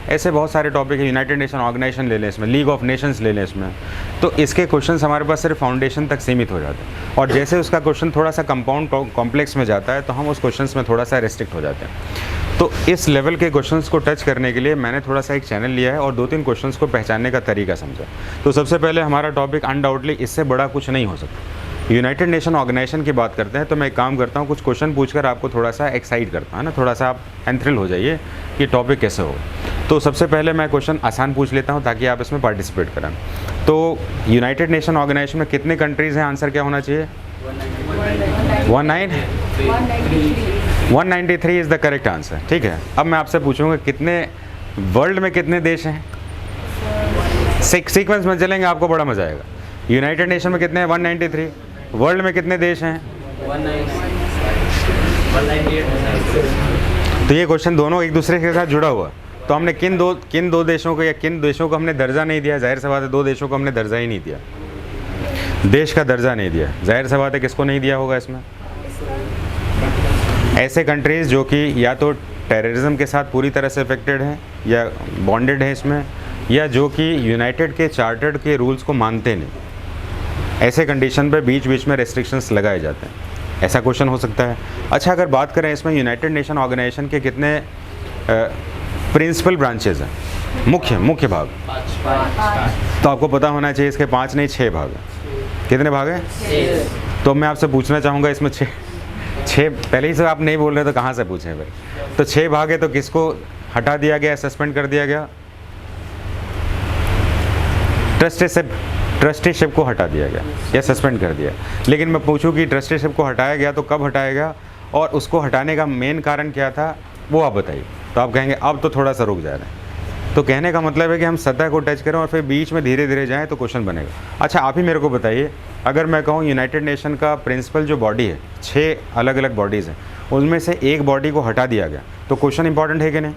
ऐसे बहुत सारे टॉपिक है। यूनाइटेड नेशन ऑर्गेनाइजेशन ले लें इसमें, लीग ऑफ नेशंस ले लें इसमें, तो इसके क्वेश्चंस हमारे पास सिर्फ फाउंडेशन तक सीमित हो जाते हैं, और जैसे उसका क्वेश्चन थोड़ा सा कंपाउंड कॉम्प्लेक्स में जाता है तो हम उस क्वेश्चंस में थोड़ा सा रिस्ट्रिक्ट हो जाते हैं। तो इस लेवल के क्वेश्चंस को टच करने के लिए मैंने थोड़ा सा एक चैनल लिया है और 2-3 क्वेश्चंस को पहचानने का तरीका समझा। तो सबसे पहले हमारा टॉपिक अनडाउटली इससे बड़ा कुछ नहीं हो सकता। यूनाइटेड नेशन ऑर्गेनाइजेशन की बात करते हैं तो मैं एक काम करता हूँ, कुछ क्वेश्चन पूछकर आपको थोड़ा सा एक्साइट करता है ना, थोड़ा सा आप एंथ्रिल हो जाइए कि टॉपिक कैसे हो। तो सबसे पहले मैं क्वेश्चन आसान पूछ लेता हूँ ताकि आप इसमें पार्टिसिपेट करें। तो यूनाइटेड नेशन ऑर्गेनाइजेशन में कितने कंट्रीज़ हैं? आंसर क्या होना चाहिए? 193 इज़ द करेक्ट आंसर। ठीक है, अब मैं आपसे पूछूंगा कितने वर्ल्ड में कितने देश हैं? सीक्वेंस में चलेंगे, आपको बड़ा मजा आएगा। यूनाइटेड नेशन में कितने हैं? 193। वर्ल्ड में कितने देश हैं? 198। तो ये क्वेश्चन दोनों एक दूसरे के साथ जुड़ा हुआ। तो हमने किन दो देशों को या किन देशों को हमने दर्जा नहीं दिया? जाहिर सी बात है 2 देशों को हमने दर्जा ही नहीं दिया, देश का दर्जा नहीं दिया। जाहिर सी बात है किसको नहीं दिया होगा इसमें? ऐसे कंट्रीज़ जो कि या तो टेररिज्म के साथ पूरी तरह से अफेक्टेड हैं या बॉन्डेड है इसमें, या जो कि यूनाइटेड के चार्टर्ड के रूल्स को मानते नहीं। ऐसे कंडीशन पे बीच बीच में रेस्ट्रिक्शंस लगाए जाते हैं। ऐसा क्वेश्चन हो सकता है। अच्छा, अगर बात करें इसमें यूनाइटेड नेशन ऑर्गेनाइजेशन के कितने प्रिंसिपल ब्रांचेज हैं, मुख्य भाग, तो आपको पता होना चाहिए इसके 5 नहीं 6 भाग हैं। कितने भाग हैं? तो मैं आपसे पूछना चाहूँगा इसमें 6 पहले ही से आप नहीं बोल रहे तो कहाँ से पूछें भाई? तो 6 भाग है, तो किसको हटा दिया गया, सस्पेंड कर दिया गया? ट्रस्टीशिप को हटा दिया गया या सस्पेंड कर दिया। लेकिन मैं पूछूं कि ट्रस्टीशिप को हटाया गया तो कब हटाया गया और उसको हटाने का मेन कारण क्या था, वो आप बताइए। तो आप कहेंगे अब तो थोड़ा सा रुक जा रहे हैं। तो कहने का मतलब है कि हम सतह को टच करें और फिर बीच में धीरे धीरे जाएं तो क्वेश्चन बनेगा। अच्छा, आप ही मेरे को बताइए, अगर मैं कहूँ यूनाइटेड नेशन का प्रिंसिपल जो बॉडी है, 6 अलग अलग बॉडीज़ हैं, उनमें से एक बॉडी को हटा दिया गया तो क्वेश्चन इंपॉर्टेंट है कि नहीं?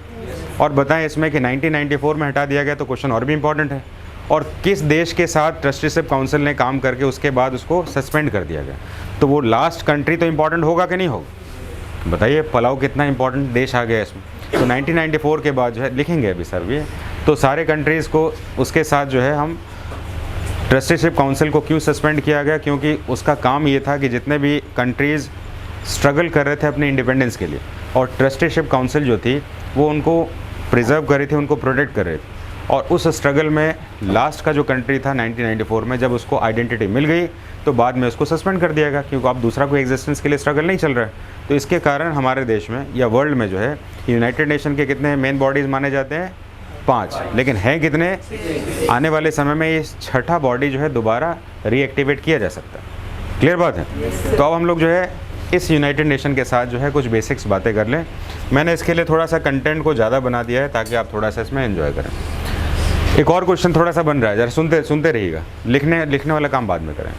और बताएं इसमें कि 1994 में हटा दिया गया तो क्वेश्चन और भी इंपॉर्टेंट है। और किस देश के साथ ट्रस्टीशिप काउंसिल ने काम करके उसके बाद उसको सस्पेंड कर दिया गया, तो वो लास्ट कंट्री तो इंपॉर्टेंट होगा कि नहीं होगा? बताइए, पलाऊ कितना इंपॉर्टेंट देश आ गया इसमें। तो 1994 के बाद जो है लिखेंगे अभी सर भी, तो सारे कंट्रीज़ को उसके साथ जो है हम ट्रस्टीशिप काउंसिल को क्यों सस्पेंड किया गया, क्योंकि उसका काम ये था कि जितने भी कंट्रीज़ स्ट्रगल कर रहे थे अपने इंडिपेंडेंस के लिए, और ट्रस्टीशिप काउंसिल जो थी वो उनको प्रिजर्व कर रही थी, उनको प्रोटेक्ट कर रही थी। और उस स्ट्रगल में लास्ट का जो कंट्री था 1994 में, जब उसको आइडेंटिटी मिल गई तो बाद में उसको सस्पेंड कर दिया गया, क्योंकि अब दूसरा कोई एग्जिस्टेंस के लिए स्ट्रगल नहीं चल रहा है। तो इसके कारण हमारे देश में या वर्ल्ड में जो है यूनाइटेड नेशन के कितने मेन बॉडीज़ माने जाते हैं? 5। लेकिन हैं कितने? आने वाले समय में ये 6ठा बॉडी जो है दोबारा रीएक्टिवेट किया जा सकता है। क्लियर बात है? तो अब हम लोग जो है इस यूनाइटेड नेशन के साथ जो है कुछ बेसिक्स बातें कर लें। मैंने इसके लिए थोड़ा सा कंटेंट को ज़्यादा बना दिया है ताकि आप थोड़ा सा इसमें एंजॉय करें। एक और क्वेश्चन थोड़ा सा बन रहा है, जरा सुनते रहिएगा, लिखने वाला काम बाद में करें।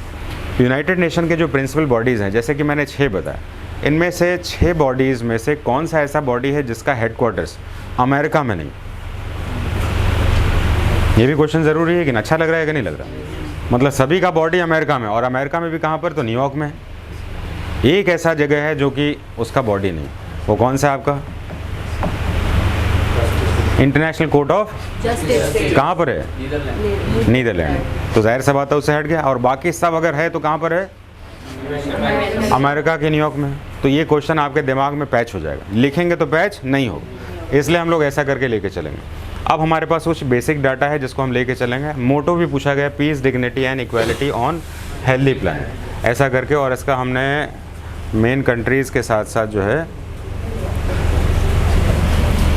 यूनाइटेड नेशन के जो प्रिंसिपल बॉडीज़ हैं, जैसे कि मैंने 6 बताया, इनमें से 6 बॉडीज़ में से कौन सा ऐसा बॉडी है जिसका हेडक्वार्टर्स अमेरिका में नहीं? ये भी क्वेश्चन ज़रूरी है कि अच्छा लग रहा है कि नहीं लग रहा? मतलब सभी का बॉडी अमेरिका में, और अमेरिका में भी कहाँ पर? तो न्यूयॉर्क में। एक ऐसा जगह है जो कि उसका बॉडी नहीं, वो कौन सा है आपका? International court of justice. कहाँ पर है? नीदरलैंड। तो जाहिर सा बात है उससे हट गया। और बाकी सब अगर है तो कहाँ पर है? अमेरिका के न्यूयॉर्क में। तो ये क्वेश्चन आपके दिमाग में पैच हो जाएगा, लिखेंगे तो पैच नहीं होगा, इसलिए हम लोग ऐसा करके लेके चलेंगे। अब हमारे पास कुछ बेसिक डाटा है जिसको हम लेके चलेंगे। मोटो भी पूछा गया, peace, dignity and equality on healthy plan, ऐसा करके। और इसका हमने मेन कंट्रीज़ के साथ साथ जो है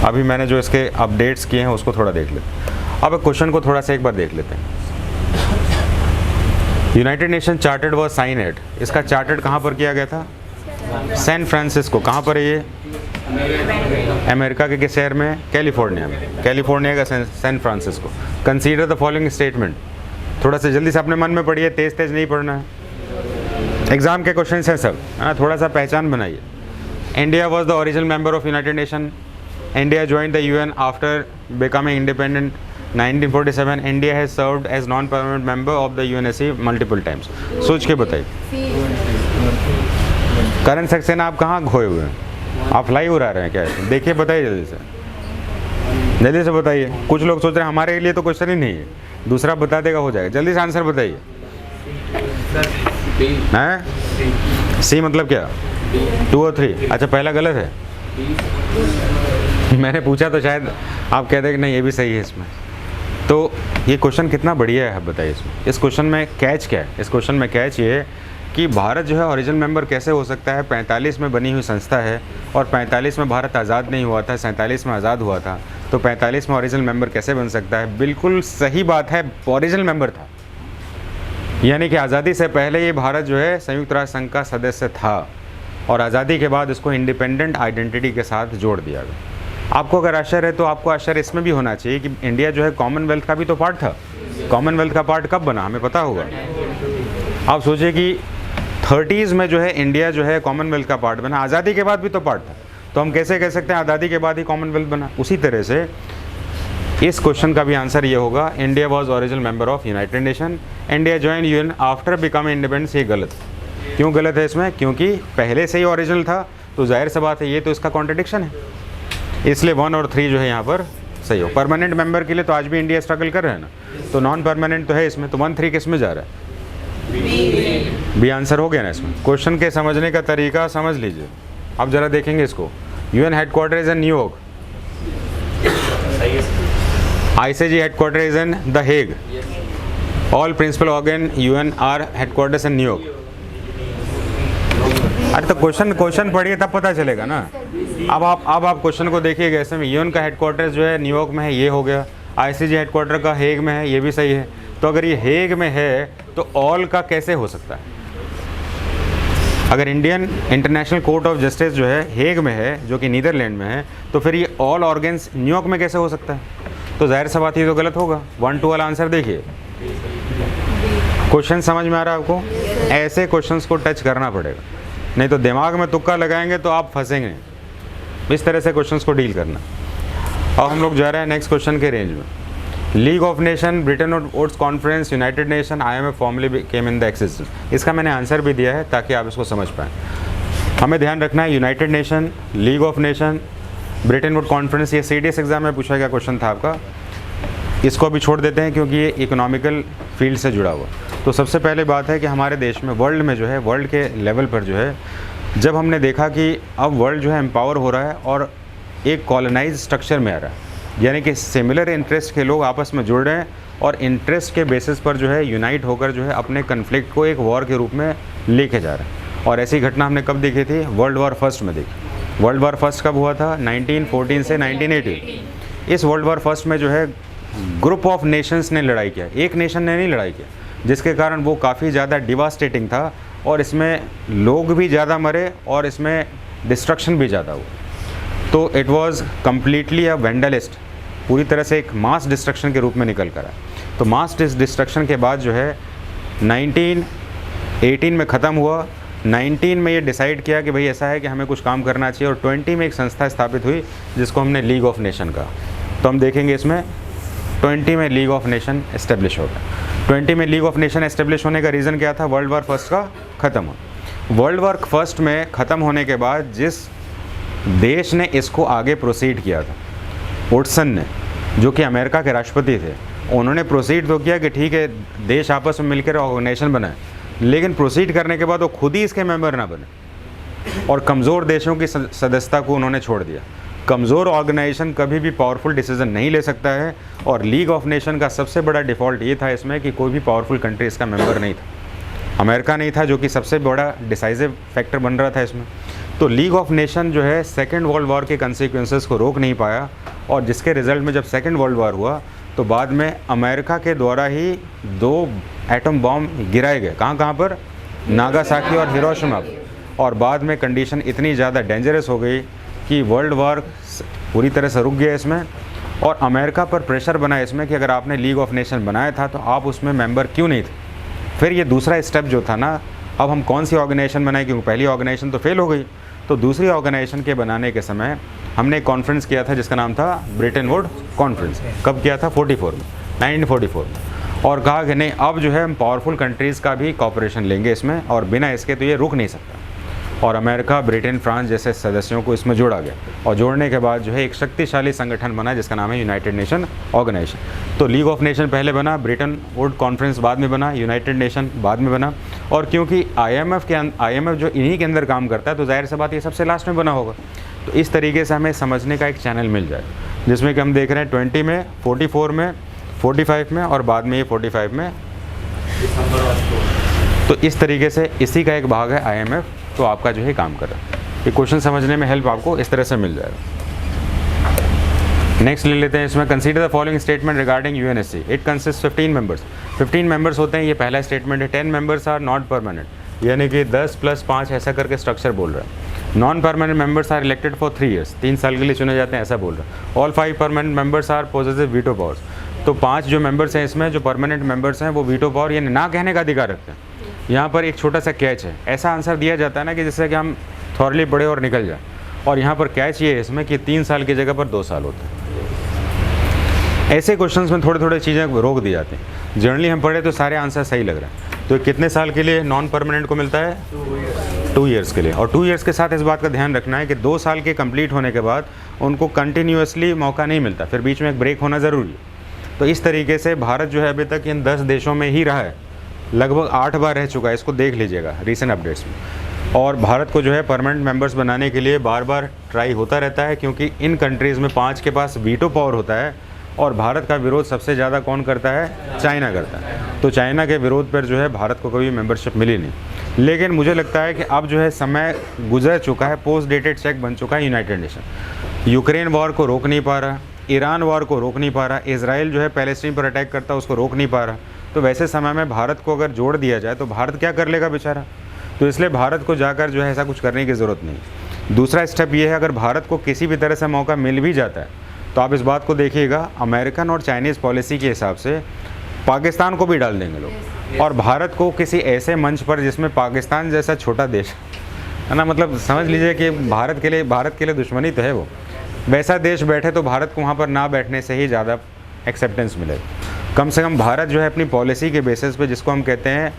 अभी मैंने जो इसके अपडेट्स किए हैं उसको थोड़ा देख लेते हैं। अब क्वेश्चन को थोड़ा सा एक बार देख लेते हैं। United Nation chartered was sign at, इसका चार्टर्ड कहाँ पर किया गया था? San Francisco. कहाँ पर है ये? अमेरिका के किस शहर में? कैलिफोर्निया में। कैलिफोर्निया का San Francisco. Consider the following statement. थोड़ा सा जल्दी से अपने मन में पढ़िए, तेज तेज नहीं पढ़ना है, एग्जाम के क्वेश्चन हैं सब, है ना? थोड़ा सा पहचान बनाइए। India was the original member of United nation. India joined the UN after becoming independent 1947. India has served as non-permanent member of the UNSC multiple times. सोच के बताइए। करंट सेक्शन आप कहाँ खोए हुए हैं? आप फ्लाई उड़ा रहे हैं क्या? देखिए, बताइए जल्दी से। जल्दी से बताइए। कुछ लोग सोच रहे हैं हमारे लिए तो क्वेश्चन ही नहीं है, दूसरा बता देगा हो जाएगा। जल्दी से आंसर बताइए। हैं? सी मतलब क्या? 2 और 3। अच्छा, पहला गलत है। मैंने पूछा तो शायद आप कहते कि नहीं ये भी सही है इसमें। तो ये क्वेश्चन कितना बढ़िया है, बताइए इसमें। इस क्वेश्चन में कैच क्या है? इस क्वेश्चन में कैच ये है कि भारत जो है ओरिजिनल मेंबर कैसे हो सकता है। 45 में बनी हुई संस्था है और 45 में भारत आज़ाद नहीं हुआ था, 47 में आज़ाद हुआ था, तो 45 में ओरिजिनल मेंबर कैसे बन सकता है? बिल्कुल सही बात है, ओरिजिनल मेंबर था, यानी कि आज़ादी से पहले ये भारत जो है संयुक्त राष्ट्र संघ का सदस्य था और आज़ादी के बाद इसको इंडिपेंडेंट आइडेंटिटी के साथ जोड़ दिया गया। आपको अगर आश्चर्य है तो आपको आश्चर्य इसमें भी होना चाहिए कि इंडिया जो है कॉमनवेल्थ का भी तो पार्ट था। कॉमनवेल्थ का पार्ट कब बना हमें पता होगा। आप सोचिए कि 30s में जो है इंडिया जो है कॉमनवेल्थ का पार्ट बना, आज़ादी के बाद भी तो पार्ट था, तो हम कैसे कह सकते हैं आज़ादी के बाद ही कॉमनवेल्थ बना? उसी तरह से इस क्वेश्चन का भी आंसर ये होगा, India was original member of United nation, India join UN after become independence. ये गलत। क्यों गलत है इसमें? क्योंकि पहले से ही ओरिजिनल था, तो जाहिर सी बात है ये तो इसका कॉन्ट्रडिक्शन है, इसलिए 1 और 3 जो है यहाँ पर सही हो। परमानेंट मेंबर के लिए तो आज भी इंडिया स्ट्रगल कर रहे हैं ना, तो नॉन परमानेंट तो है इसमें, तो 1, 3 किस में जा रहा है? बी आंसर हो गया ना इसमें। क्वेश्चन के समझने का तरीका समझ लीजिए। अब जरा देखेंगे इसको। UN headquarter is in New York, ICJ headquarter is in the Hague, all principal organ UN are headquarters in New York. अरे तो क्वेश्चन पढ़िए तब पता चलेगा ना। अब आप क्वेश्चन को देखिएगा ऐसे में, यूएन का हेडक्वार्टर जो है न्यूयॉर्क में है, ये हो गया। आईसीजे हेडक्वार्टर का हेग में है, ये भी सही है। तो अगर ये हेग में है तो ऑल का कैसे हो सकता है? अगर Indian international court of justice जो है हेग में है, जो कि नीदरलैंड में है, तो फिर ये ऑल ऑर्गन्स न्यूयॉर्क में कैसे हो सकता है? तो जाहिर सा बात ये तो गलत होगा। 1, 2 वाला आंसर देखिए। क्वेश्चन समझ में आ रहा है आपको? ऐसे क्वेश्चंस को टच करना पड़ेगा, नहीं तो दिमाग में तुक्का लगाएंगे तो आप फंसेंगे। इस तरह से क्वेश्चंस को डील करना। अब हम लोग जा रहे हैं नेक्स्ट क्वेश्चन के रेंज में। League of Nation, Bretton Woods conference, United Nation, IMF formally came in the existence. इसका मैंने आंसर भी दिया है ताकि आप इसको समझ पाएँ। हमें ध्यान रखना है United nation, league of Nation, Britain would conference, ये CDS एग्जाम में पूछा गया क्वेश्चन था आपका। इसको भी छोड़ देते हैं क्योंकि ये इकोनॉमिकल फील्ड से जुड़ा हुआ। तो सबसे पहले बात है कि हमारे देश में, वर्ल्ड में जो है, वर्ल्ड के लेवल पर जो है, जब हमने देखा कि अब वर्ल्ड जो है एम्पावर हो रहा है और एक कॉलोनाइज स्ट्रक्चर में आ रहा है, यानी कि सिमिलर इंटरेस्ट के लोग आपस में जुड़ रहे हैं और इंटरेस्ट के बेसिस पर जो है यूनाइट होकर जो है अपने कन्फ्लिक्ट को एक वॉर के रूप में लेके जा रहे हैं। और ऐसी घटना हमने कब देखी थी? वर्ल्ड वॉर फर्स्ट में देखी। वर्ल्ड वॉर फर्स्ट कब हुआ था? 1914 से 1918। इस वर्ल्ड वॉर फर्स्ट में जो है ग्रुप ऑफ नेशंस ने लड़ाई किया, एक नेशन ने नहीं लड़ाई किया, जिसके कारण वो काफ़ी ज़्यादा डिवास्टेटिंग था और इसमें लोग भी ज़्यादा मरे और इसमें डिस्ट्रक्शन भी ज़्यादा हुआ। तो इट वाज कम्प्लीटली अ वेंडलिस्ट, पूरी तरह से एक मास डिस्ट्रक्शन के रूप में निकल कर आया। तो मास डिस्ट्रक्शन के बाद जो है 1918 में ख़त्म हुआ। 19 में ये डिसाइड किया कि भाई ऐसा है कि हमें कुछ काम करना चाहिए और 20 में एक संस्था स्थापित हुई जिसको हमने लीग ऑफ नेशन कहा। तो हम देखेंगे इसमें 20 में लीग ऑफ नेशन इस्टेब्लिश हो गया। 20 में लीग ऑफ नेशन इस्टेब्लिश होने का रीज़न क्या था? वर्ल्ड वॉर फर्स्ट का ख़त्म हो। वर्ल्ड वॉर फर्स्ट में ख़त्म होने के बाद जिस देश ने इसको आगे प्रोसीड किया था, वुडसन ने, जो कि अमेरिका के राष्ट्रपति थे, उन्होंने प्रोसीड तो किया कि ठीक है देश आपस में मिलकर ऑर्गेनाइजेशन बनाए, लेकिन प्रोसीड करने के बाद वो खुद ही इसके मेंबर ना बने और कमज़ोर देशों की सदस्यता को उन्होंने छोड़ दिया। कमज़ोर ऑर्गेनाइजेशन कभी भी पावरफुल डिसीजन नहीं ले सकता है और लीग ऑफ नेशन का सबसे बड़ा डिफ़ॉल्ट ये था इसमें कि कोई भी पावरफुल कंट्री इसका मेंबर नहीं था। अमेरिका नहीं था, जो कि सबसे बड़ा डिसाइसिव फैक्टर बन रहा था इसमें। तो लीग ऑफ नेशन जो है सेकेंड वर्ल्ड वॉर के कंसिक्वेंसेस को रोक नहीं पाया और जिसके रिज़ल्ट में जब सेकेंड वर्ल्ड वॉर हुआ तो बाद में अमेरिका के द्वारा ही 2 एटम बॉम्ब गिराए गए। कहाँ पर? नागासाकी और हिरोशिमा पर। और बाद में कंडीशन इतनी ज़्यादा डेंजरस हो गई कि वर्ल्ड वॉर पूरी तरह से रुक गया इसमें और अमेरिका पर प्रेशर बना इसमें कि अगर आपने लीग ऑफ नेशन बनाया था तो आप उसमें मेंबर क्यों नहीं थे। फिर ये दूसरा स्टेप जो था ना, अब हम कौन सी ऑर्गेनाइजेशन बनाए, क्योंकि पहली ऑर्गेनाइजेशन तो फेल हो गई। तो दूसरी ऑर्गेनाइजेशन के बनाने के समय हमने एक कॉन्फ्रेंस किया था जिसका नाम था ब्रिटेन वुड कॉन्फ्रेंस। कब किया था? 44 में, 1944 में। और कहा कि नहीं अब जो है हम पावरफुल कंट्रीज़ का भी कॉपरेशन लेंगे इसमें और बिना इसके तो ये रुक नहीं सकता। और अमेरिका, ब्रिटेन, फ्रांस जैसे सदस्यों को इसमें जोड़ा गया और जोड़ने के बाद जो है एक शक्तिशाली संगठन बना जिसका नाम है यूनाइटेड नेशन ऑर्गेनाइजेशन। तो लीग ऑफ नेशन पहले बना, ब्रिटेन वुड कॉन्फ्रेंस बाद में बना, यूनाइटेड नेशन बाद में बना। और क्योंकि आईएमएफ जो इन्हीं के अंदर काम करता है तो जाहिर सी बात ये सबसे लास्ट में बना होगा। तो इस तरीके से हमें समझने का एक चैनल मिल जाए जिसमें कि हम देख रहे हैं 20 में, 44 में, 45 में और बाद में ये 45 में। तो इस तरीके से इसी का एक भाग है आईएमएफ, तो आपका जो है काम कर रहा है। ये क्वेश्चन समझने में हेल्प आपको इस तरह से मिल जाएगा। नेक्स्ट ले लेते हैं, इसमें consider the following statement regarding UNSC. It consist 15 members. 15 members होते हैं, ये पहला स्टेटमेंट है। 10 मेंबर्स आर नॉट परमानेंट, यानी कि 10 + 5 ऐसा करके स्ट्रक्चर बोल रहा है। Non permanent members are elected for 3 years, 3 साल के लिए चुने जाते हैं, ऐसा बोल रहा है। All 5 permanent members are possessive veto powers. तो 5 जो मेंबर्स हैं इसमें, जो परमानेंट मेंबर्स हैं, वो वीटो पावर यानी ना कहने का अधिकार रखते हैं। यहाँ पर एक छोटा सा कैच है, ऐसा आंसर दिया जाता है ना कि जिससे कि हम थॉरली पढ़े और निकल जाए। और यहाँ पर कैच ये है इसमें कि 3 साल की जगह पर 2 साल होते हैं। ऐसे क्वेश्चंस में थोड़े थोड़े चीज़ें रोक दी जाती हैं। जनरली हम पढ़े तो सारे आंसर सही लग रहे हैं। तो कितने साल के लिए नॉन परमानेंट को मिलता है? 2 years के लिए। और 2 years के साथ इस बात का ध्यान रखना है कि 2 साल के कंप्लीट होने के बाद उनको कंटिन्यूसली मौका नहीं मिलता, फिर बीच में एक ब्रेक होना ज़रूरी है। तो इस तरीके से भारत जो है अभी तक इन 10 देशों में ही रहा है, लगभग 8 बार रह चुका है। इसको देख लीजिएगा रिसेंट अपडेट्स में। और भारत को जो है परमानेंट मेंबर्स बनाने के लिए बार बार ट्राई होता रहता है, क्योंकि इन कंट्रीज़ में 5 के पास वीटो पावर होता है। और भारत का विरोध सबसे ज़्यादा कौन करता है? चाइना करता है। तो चाइना के विरोध पर जो है भारत को कभी मेंबरशिप मिली नहीं। लेकिन मुझे लगता है कि अब जो है समय गुजर चुका है, पोस्ट डेटेड चेक बन चुका है यूनाइटेड नेशन। यूक्रेन वॉर को रोक नहीं पा रहा, ईरान वॉर को रोक नहीं पा रहा, इजराइल जो है पैलेस्टीन पर अटैक करता है उसको रोक नहीं पा रहा। तो वैसे समय में भारत को अगर जोड़ दिया जाए तो भारत क्या कर लेगा बेचारा। तो इसलिए भारत को जाकर जो है ऐसा कुछ करने की ज़रूरत नहीं। दूसरा स्टेप ये है, अगर भारत को किसी भी तरह से मौका मिल भी जाता है तो आप इस बात को देखिएगा, अमेरिकन और चाइनीज़ पॉलिसी के हिसाब से पाकिस्तान को भी डाल देंगे लोग। और भारत को किसी ऐसे मंच पर जिसमें पाकिस्तान जैसा छोटा देश है ना, मतलब समझ लीजिए कि भारत के लिए दुश्मनी तो है वो, वैसा देश बैठे तो भारत को वहाँ पर ना बैठने से ही ज़्यादा एक्सेप्टेंस मिले। कम से कम भारत जो है अपनी पॉलिसी के बेसिस पे, जिसको हम कहते हैं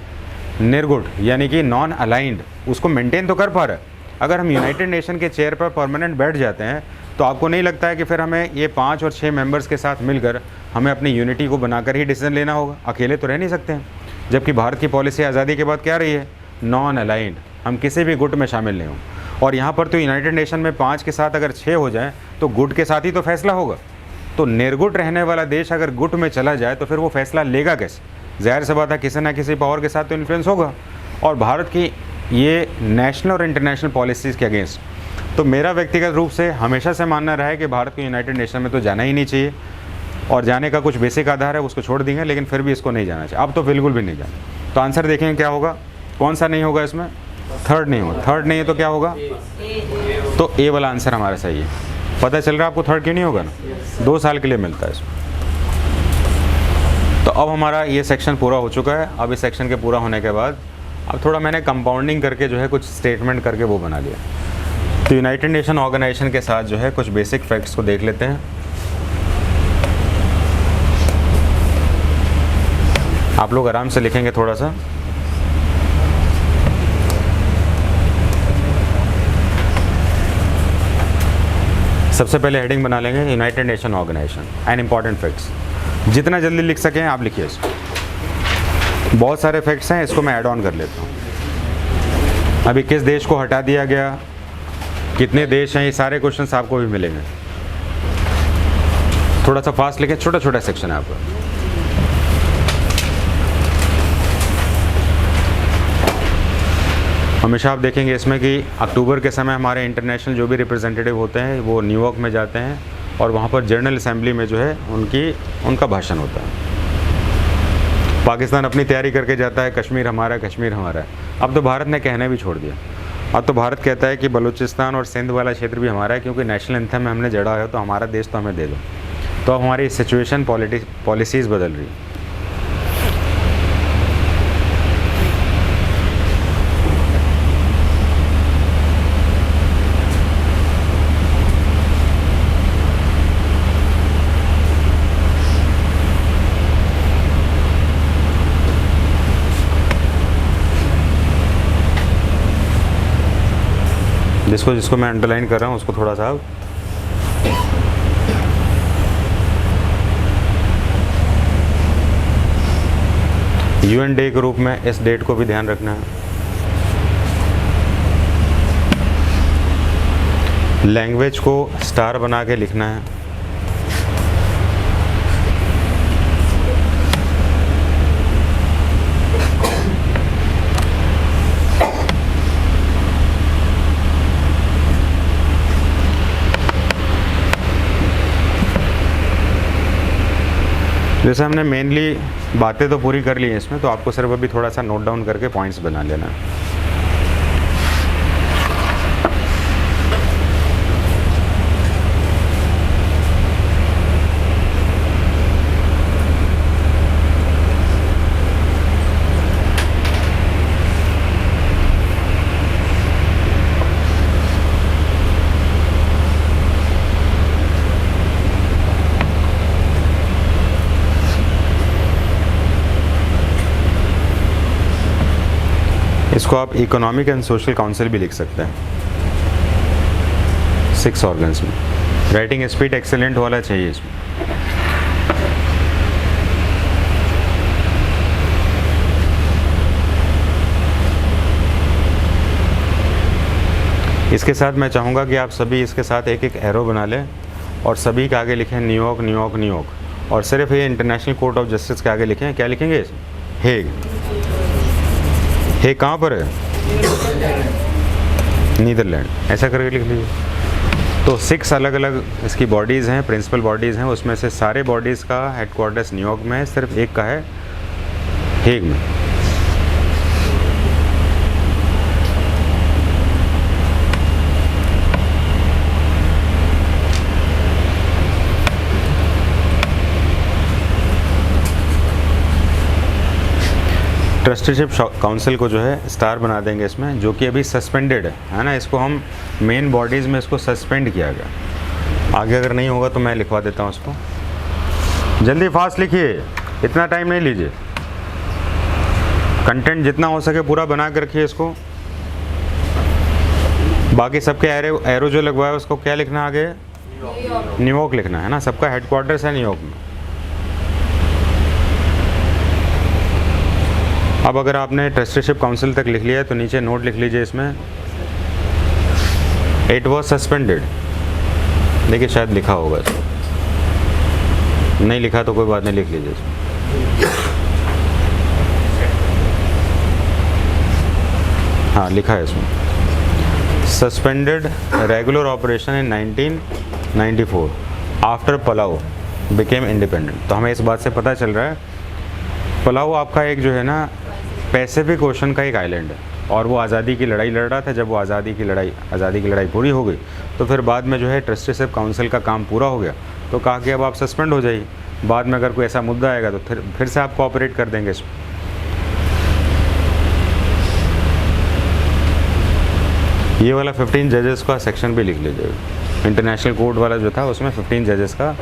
निर्गुड यानी कि नॉन अलाइंड, उसको मेंटेन तो कर पा रहा है। अगर हम यूनाइटेड नेशन के चेयर पर परमानेंट बैठ जाते हैं तो आपको नहीं लगता है कि फिर हमें ये 5 और 6 मेंबर्स के साथ मिलकर हमें अपनी यूनिटी को बनाकर ही डिसीजन लेना होगा? अकेले तो रह नहीं सकते हैं। जबकि भारत की पॉलिसी आज़ादी के बाद क्या रही है? नॉन अलाइंड, हम किसी भी गुट में शामिल नहीं हों। और यहाँ पर तो यूनाइटेड नेशन में 5 के साथ अगर 6 हो जाए तो गुट के साथ ही तो फैसला होगा। तो निर्गुट रहने वाला देश अगर गुट में चला जाए तो फिर वो फैसला लेगा कैसे? ज़ाहिर सी बात है किसी ना किसी पावर के साथ तो इन्फ्लुएंस होगा। और भारत की ये नेशनल और इंटरनेशनल पॉलिसीज़ के अगेंस्ट, तो मेरा व्यक्तिगत रूप से हमेशा से मानना रहा है कि भारत को यूनाइटेड नेशन में तो जाना ही नहीं चाहिए। और जाने का कुछ बेसिक आधार है, उसको छोड़ देंगे, लेकिन फिर भी इसको नहीं जाना चाहिए। अब तो बिल्कुल भी नहीं जाना। तो आंसर देखेंगे क्या होगा, कौन सा नहीं होगा इसमें? थर्ड नहीं होगा। थर्ड नहीं है तो क्या होगा? तो ए वाला आंसर हमारा सही है। पता चल रहा है आपको थर्ड क्यों नहीं होगा ना? 2 साल के लिए मिलता है इसमें। तो अब हमारा ये सेक्शन पूरा हो चुका है। अब इस सेक्शन के पूरा होने के बाद अब थोड़ा मैंने कंपाउंडिंग करके जो है कुछ स्टेटमेंट करके वो बना लिया। तो यूनाइटेड नेशन ऑर्गेनाइजेशन के साथ जो है कुछ बेसिक फैक्ट्स को देख लेते हैं। आप लोग आराम से लिखेंगे थोड़ा सा। सबसे पहले हेडिंग बना लेंगे United Nation organization and important facts. जितना जल्दी लिख सकें आप लिखिए इसको। बहुत सारे फैक्ट्स हैं, इसको मैं ऐड ऑन कर लेता हूँ। अभी किस देश को हटा दिया गया, कितने देश हैं, ये सारे क्वेश्चंस आपको भी मिलेंगे। थोड़ा सा फास्ट लिखें, छोटा छोटा सेक्शन है आपका। हमेशा आप देखेंगे इसमें कि अक्टूबर के समय हमारे इंटरनेशनल जो भी रिप्रेजेंटेटिव होते हैं वो न्यूयॉर्क में जाते हैं और वहाँ पर जनरल असेंबली में जो है उनका भाषण होता है। पाकिस्तान अपनी तैयारी करके जाता है, कश्मीर हमारा, कश्मीर हमारा है। अब तो भारत ने कहना भी छोड़ दिया। अब तो भारत कहता है कि बलूचिस्तान और सिंध वाला क्षेत्र भी हमारा है, क्योंकि नेशनल एंथम में हमने जड़ा है तो हमारा देश तो हमें दे दो। तो अब हमारी सिचुएशन पॉलिसीज़ बदल रही है। जिसको जिसको मैं अंडरलाइन कर रहा हूँ उसको थोड़ा सा UN डे के रूप में इस डेट को भी ध्यान रखना है। लैंग्वेज को स्टार बना के लिखना है। जैसे हमने मेनली बातें तो पूरी कर ली हैं इसमें, तो आपको सिर्फ अभी थोड़ा सा नोट डाउन करके पॉइंट्स बना लेना है। इसको आप इकोनॉमिक एंड सोशल काउंसिल भी लिख सकते हैं। 6 ऑर्गन्स में राइटिंग स्पीड एक्सेलेंट वाला चाहिए इसमें। इसके साथ मैं चाहूँगा कि आप सभी इसके साथ एक एक एरो बना लें और सभी के आगे लिखें न्यूयॉर्क न्यूयॉर्क न्यूयॉर्क, और सिर्फ ये इंटरनेशनल कोर्ट ऑफ जस्टिस के आगे लिखें। क्या लिखेंगे इसमें? हेग। हेग कहाँ पर है? नीदरलैंड। ऐसा करके लिख लीजिए। तो 6 अलग अलग इसकी बॉडीज़ हैं, प्रिंसिपल बॉडीज़ हैं। उसमें से सारे बॉडीज़ का हेडक्वार्टर्स न्यूयॉर्क में है, सिर्फ एक का है हेग में। ट्रस्टीशिप काउंसिल को जो है स्टार बना देंगे इसमें, जो कि अभी सस्पेंडेड है ना। इसको हम मेन बॉडीज़ में इसको सस्पेंड किया गया। आगे अगर नहीं होगा तो मैं लिखवा देता हूँ उसको। जल्दी फास्ट लिखिए, इतना टाइम नहीं लीजिए। कंटेंट जितना हो सके पूरा बना के रखिए इसको। बाकी सबके एरो जो लगवाया है उसको क्या लिखना आगे? न्यूयॉर्क लिखना है ना। सबका हेडक्वार्टर्स है न्यूयॉर्क में। अब अगर आपने ट्रस्टीशिप काउंसिल तक लिख लिया है तो नीचे नोट लिख लीजिए इसमें, इट वॉज सस्पेंडेड। देखिए शायद लिखा होगा इसमें, नहीं लिखा तो कोई बात नहीं, लिख लीजिए इसमें। हाँ लिखा है इसमें, suspended regular operation in 1994 after Palau became independent. तो हमें इस बात से पता चल रहा है पलाऊ आपका एक जो है ना पैसिफिक ओशन का एक आइलैंड है, और वो आज़ादी की लड़ाई लड़ रहा था। जब वो आज़ादी की लड़ाई पूरी हो गई तो फिर बाद में जो है ट्रस्टीशिप काउंसिल का काम पूरा हो गया, तो कहा कि अब आप सस्पेंड हो जाइए। बाद में अगर कोई ऐसा मुद्दा आएगा तो फिर से आप कोऑपरेट कर देंगे इसमें। ये वाला 15 जजेस का सेक्शन भी लिख लीजिएगा। इंटरनेशनल कोर्ट वाला जो था उसमें 15 जजेस का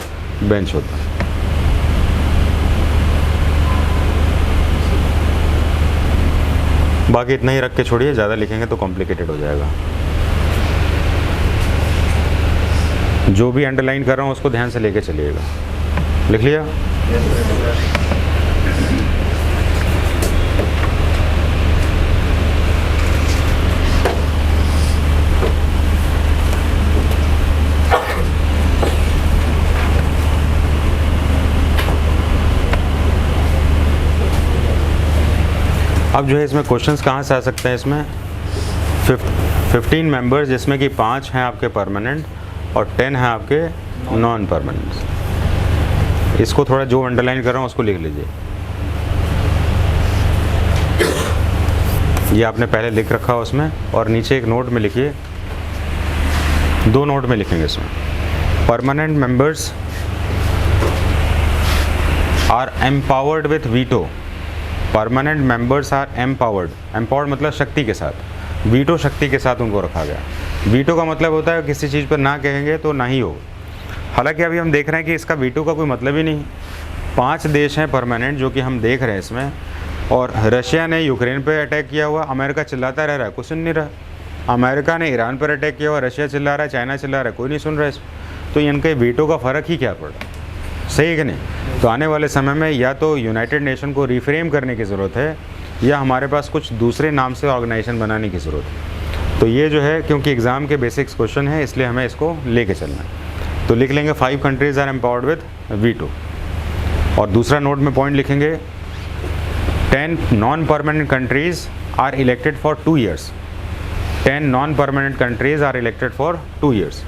बेंच होता है। बाकी इतना ही रख के छोड़िए, ज़्यादा लिखेंगे तो कॉम्प्लिकेटेड हो जाएगा। जो भी अंडरलाइन कर रहा हूँ उसको ध्यान से लेके चलिएगा। लिख लिया? अब जो है इसमें क्वेश्चंस कहाँ से आ सकते हैं? इसमें 15 मेंबर्स, जिसमें कि 5 हैं आपके परमानेंट और 10 हैं आपके नॉन परमानेंट। इसको थोड़ा जो अंडरलाइन कर रहा हूँ उसको लिख लीजिए। ये आपने पहले लिख रखा उसमें, और नीचे एक नोट में लिखिए, 2 नोट में लिखेंगे इसमें। Permanent members are empowered with veto. Permanent members are empowered मतलब शक्ति के साथ, वीटो शक्ति के साथ उनको रखा गया। वीटो का मतलब होता है किसी चीज़ पर ना कहेंगे तो ना ही हो। हालांकि अभी हम देख रहे हैं कि इसका वीटो का कोई मतलब ही नहीं। 5 देश हैं परमानेंट जो कि हम देख रहे हैं इसमें, और रशिया ने यूक्रेन पे अटैक किया हुआ, अमेरिका चिल्लाता रह रहा है, कुछ नहीं रहा। अमेरिका ने ईरान पर अटैक किया हुआ, रशिया चिल्ला रहा है, चाइना चिल्ला रहा है, कोई नहीं सुन रहा है इसमें। तो इनके वीटो का फ़र्क ही क्या पड़ा, सही है कि नहीं। तो आने वाले समय में या तो यूनाइटेड नेशन को रिफ्रेम करने की ज़रूरत है, या हमारे पास कुछ दूसरे नाम से ऑर्गेनाइजेशन बनाने की ज़रूरत है। तो ये जो है, क्योंकि एग्ज़ाम के बेसिक्स क्वेश्चन है, इसलिए हमें इसको लेके चलना है। तो लिख लेंगे 5 countries are empowered with veto. और दूसरा नोट में पॉइंट लिखेंगे 10 non permanent countries are elected for 2 years। 10 non permanent countries are elected for 2 years।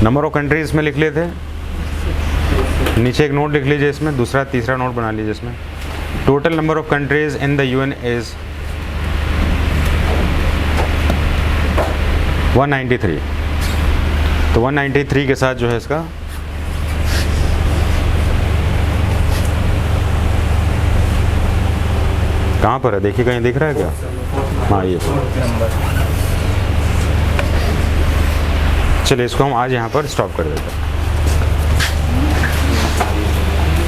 Number of countries में लिख लेते हैं, नीचे एक नोट लिख लीजिए, इसमें दूसरा तीसरा नोट बना लीजिए। इसमें total number of countries in the UN is 193। तो 193 के साथ जो है इसका कहाँ पर है, देखिए कहीं दिख रहा है क्या? हाँ ये, चलिए इसको हम आज यहाँ पर स्टॉप कर देते हैं।